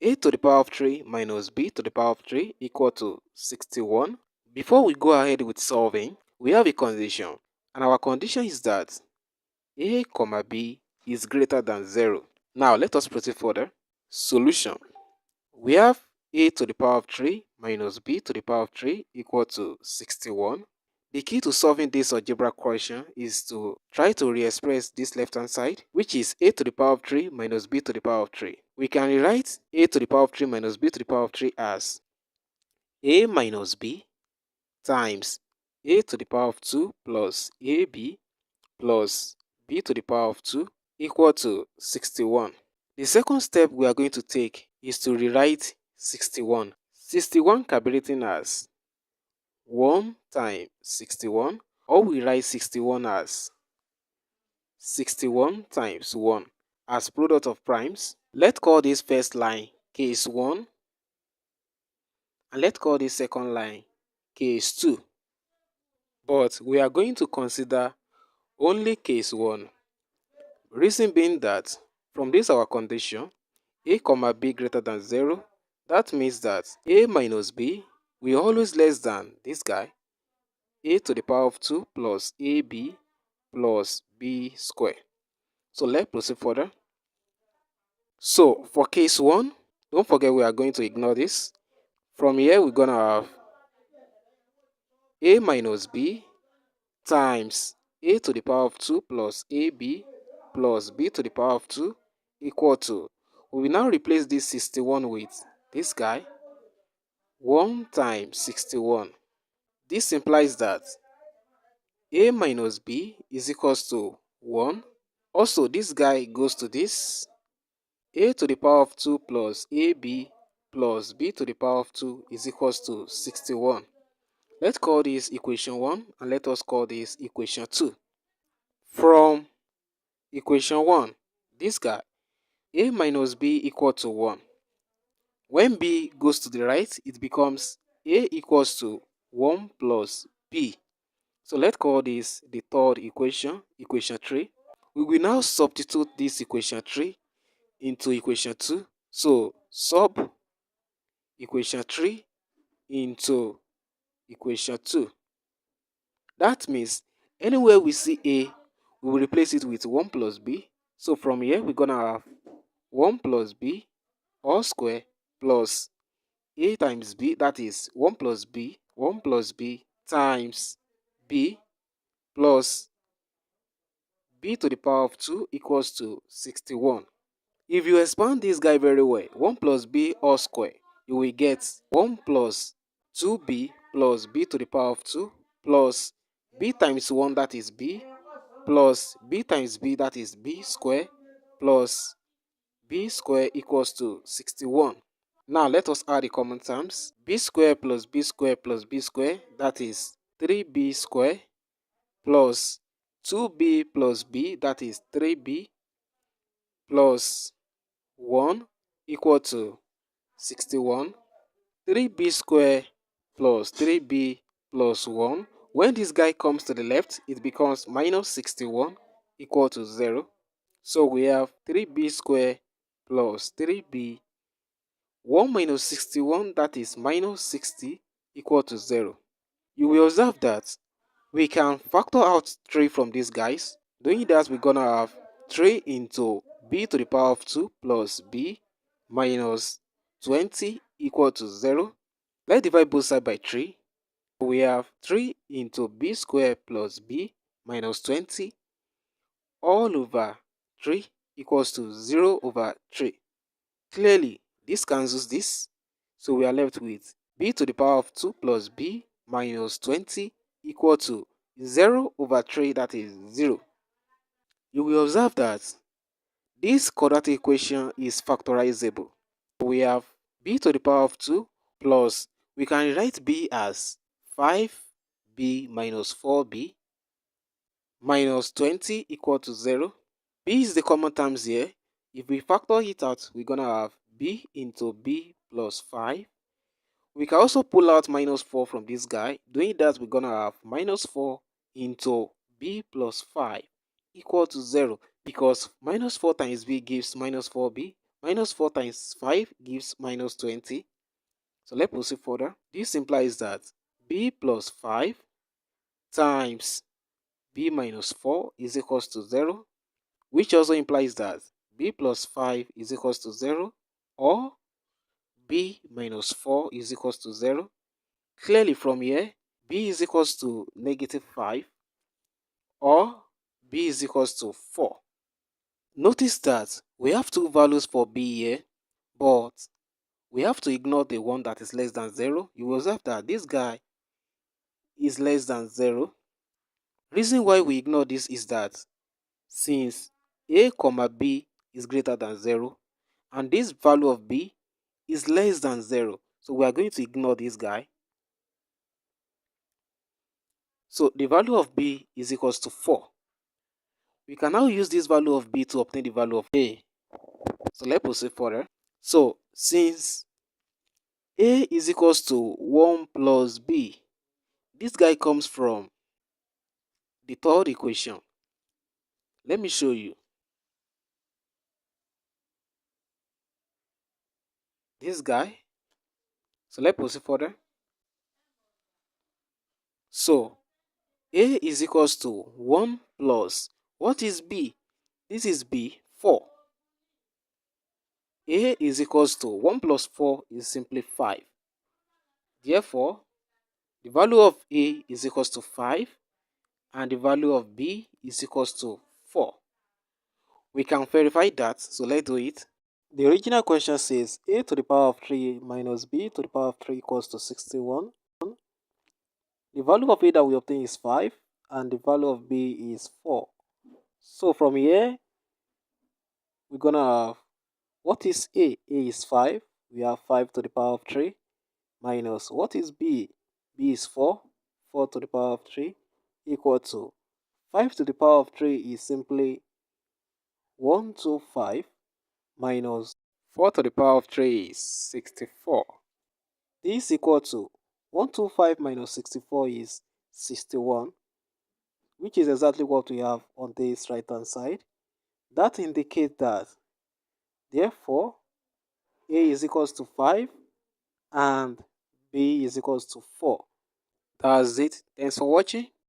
a to the power of 3 minus b to the power of 3 equal to 61. Before we go ahead with solving, we have a condition, and our condition is that a comma b is greater than 0. Now let us proceed further. Solution. We have a to the power of 3 minus b to the power of 3 equal to 61. The key to solving this algebraic question is to try to re-express this left-hand side, which is a to the power of 3 minus b to the power of 3. We can rewrite a to the power of 3 minus b to the power of 3 as a minus b times a to the power of 2 plus ab plus b to the power of 2 equal to 61. The second step we are going to take is to rewrite 61. 61 can be written as 1 times 61, or we write 61 as 61 times 1 as product of primes. Let's call this first line case 1, and let's call this second line case 2. But we are going to consider only case 1. Reason being that from this our condition, a comma b greater than 0, that means that a minus b will always less than this guy, a to the power of 2 plus ab plus b squared. So let's proceed further. So for case 1, don't forget we are going to ignore this. From here we're going to have a minus b times a to the power of 2 plus ab plus b to the power of 2 equal to, we will now replace this 61 with this guy, 1 times 61. This implies that a minus b is equals to 1. Also, this guy goes to this, a to the power of 2 plus ab plus b to the power of 2 is equals to 61. Let's call this equation 1 and let us call this equation 2. From equation 1, this guy, a minus b equal to 1. When b goes to the right, it becomes a equals to 1 plus b. So let's call this the third equation, equation 3. We will now substitute this equation 3 into equation 2. So sub equation 3 into equation 2. That means anywhere we see a, we will replace it with 1 plus b. So from here, we're going to have 1 plus b all square plus a times b, that is 1 plus b times b plus b to the power of 2 equals to 61. If you expand this guy very well, 1 plus b all square, you will get 1 plus 2b plus b to the power of 2 plus b times 1, that is b, plus b times b, that is b square, plus b square equals to 61. Now let us add the common terms. B square plus b square plus b square, that is 3b square, plus 2b plus b, that is 3b, plus 1 equal to 61. 3b square plus 3b plus 1. When this guy comes to the left, it becomes minus 61 equal to 0. So we have 3b square plus 3b. 1 minus 61, that is minus 60 equal to 0. You will observe that we can factor out 3 from these guys. Doing that, we're going to have 3 into b to the power of 2 plus b minus 20 equal to 0. Let's divide both sides by 3. We have 3 into b squared plus b minus 20 all over 3 equals to 0 over 3. Clearly, this cancels this, so we are left with b to the power of 2 plus b minus 20 equal to 0 over 3, that is 0. You will observe that this quadratic equation is factorizable. We have b to the power of 2 plus, we can write b as 5b minus 4b minus 20 equal to 0. b is the common terms here. If we factor it out, we're going to have b into b plus 5. We can also pull out minus 4 from this guy. Doing that, we're going to have minus 4 into b plus 5 equal to 0, because minus 4 times b gives minus 4b, Minus 4 times 5 gives minus 20. So let's proceed further. This implies that b plus 5 times b minus 4 is equals to 0, which also implies that b plus 5 is equals to 0 or b minus 4 is equals to 0. Clearly from here, b is equals to negative 5 or b is equals to 4. Notice that we have two values for b here, but we have to ignore the one that is less than 0. You will observe that this guy is less than 0. Reason why we ignore this is that since a comma b is greater than 0 and this value of b is less than 0, so we are going to ignore this guy. So the value of b is equals to 4. We can now use this value of b to obtain the value of a. So let's proceed further. So since a is equals to 1 plus b, this guy comes from the third equation. Let me show you. This guy. So let's proceed further. So a is equals to 1 plus, what is b? This is b, 4. A is equals to 1 plus 4 is simply 5. Therefore, the value of a is equals to 5 and the value of b is equals to 4. We can verify that, so let's do it. The original question says a to the power of 3 minus b to the power of 3 equals to 61. The value of a that we obtain is 5 and the value of b is 4. So from here, we're going to have, what is a? A is 5. We have 5 to the power of 3 minus, what is b? B is 4. 4 to the power of 3 equal to 5 to the power of 3 is simply 125 minus 4 to the power of 3 is 64. This is equal to 125 minus 64 is 61, which is exactly what we have on this right hand side. That indicates that, therefore, a is equals to 5 and b is equals to 4. That's it. Thanks for watching.